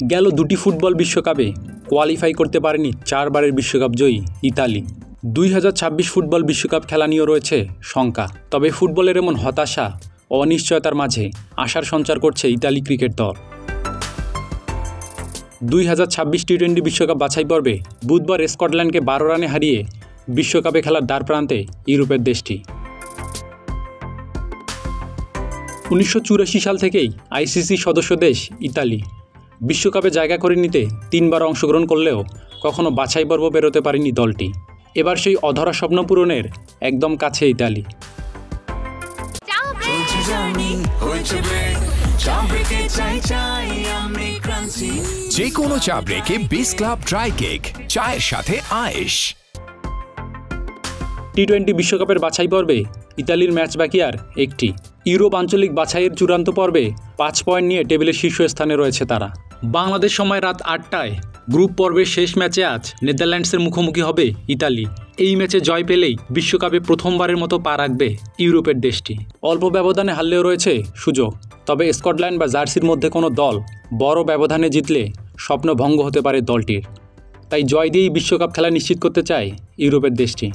গেল দুটি ফুটবল বিশ্বকাপে কোয়ালিফাই করতে পারেনি 4 বারের বিশ্বকাপ জয়ী ইতালি। 2026 ফুটবল বিশ্বকাপ খেলা নিয়েও রয়েছে শঙ্কা। তবে ফুটবলের এমন হতাশা ও অনিশ্চয়তার মাঝে আশার সঞ্চার করছে ইতালি ক্রিকেট দল। 2026 টি-20 বিশ্বকাপ বাছাই পর্বে বুধবার স্কটল্যান্ডকে 12 রানে হারিয়ে বিশ্বকাপে খেলার দ্বারপ্রান্তে ইউরোপের দেশটি। 1984 সাল থেকেই আইসিসি সদস্য দেশ ইতালি বিশ্বকাপে জায়গা করে নিতে 3 বার অংশগ্রহণ করলেও কখনো বাছাই পর্ব পেরোতে পারেনি দলটি। এবার সেই অধরা স্বপ্ন পূরণের একদম কাছে ইতালি। যে কোনো চা ব্রেকে বিস ক্লাব ড্রাই কেক, চায়ের সাথে আয়েশ। টি-20 বিশ্বকাপের বাছাই পর্বে ইতালির ম্যাচ বাকি আর একটি। ইউরোপ আঞ্চলিক বাছাইয়ের চূড়ান্ত পর্বে 5 পয়েন্ট নিয়ে টেবিলের শীর্ষস্থানে রয়েছে তারা। বাংলাদেশ সময় রাত 8টায় গ্রুপ পর্বের শেষ ম্যাচে আজ নেদারল্যান্ডসের মুখোমুখি হবে ইতালি। এই ম্যাচে জয় পেলেই বিশ্বকাপে প্রথমবারের মতো পা রাখবে ইউরোপের দেশটি। অল্প ব্যবধানে হারলেও রয়েছে সুযোগ। তবে স্কটল্যান্ড বা জার্সির মধ্যে কোনো দল বড় ব্যবধানে জিতলে স্বপ্ন ভঙ্গ হতে পারে দলটির। তাই জয় দিয়েই বিশ্বকাপ খেলা নিশ্চিত করতে চায় ইউরোপের দেশটি।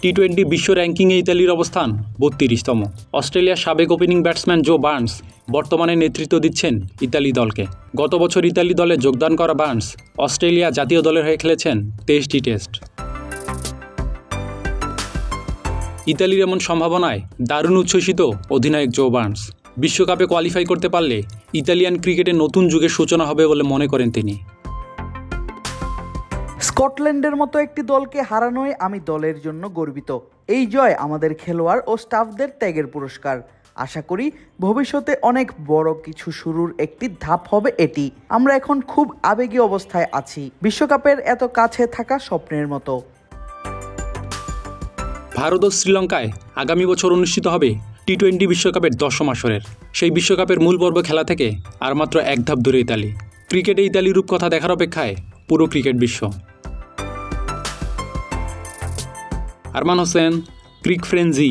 টি-20 বিশ্ব র্যাঙ্কিংয়ে ইতালির অবস্থান 32তম। অস্ট্রেলিয়ার সাবেক ওপেনিং ব্যাটসম্যান জো বার্নস বর্তমানে নেতৃত্ব দিচ্ছেন ইতালি দলকে। গত বছর ইতালি দলে যোগদান করা বার্নস অস্ট্রেলিয়া জাতীয় দলের হয়ে খেলেছেন 23টি টেস্ট। ইতালির এমন সম্ভাবনায় দারুণ উচ্ছ্বসিত অধিনায়ক জো বার্নস। বিশ্বকাপে কোয়ালিফাই করতে পারলে ইতালিয়ান ক্রিকেটের নতুন যুগের সূচনা হবে বলে মনে করেন তিনি। স্কটল্যান্ডের মতো একটি দলকে হারানোয় আমি দলের জন্য গর্বিত। এই জয় আমাদের খেলোয়াড় ও স্টাফদের ত্যাগের পুরস্কার। আশা করি ভবিষ্যতে অনেক বড় কিছু শুরুর একটি ধাপ হবে এটি। আমরা এখন খুব আবেগী অবস্থায় আছি। বিশ্বকাপের এত কাছে থাকা স্বপ্নের মতো। ভারত ও শ্রীলঙ্কায় আগামী বছর অনুষ্ঠিত হবে টি-20 বিশ্বকাপের 10ম আসরের। সেই বিশ্বকাপের মূল পর্ব খেলা থেকে আর মাত্র এক ধাপ দূরে ইতালি। ক্রিকেটে ইতালির রূপকথা দেখার অপেক্ষায় পুরো ক্রিকেট বিশ্ব। আরমান হোসেন, ক্রিক ফ্রেঞ্জি।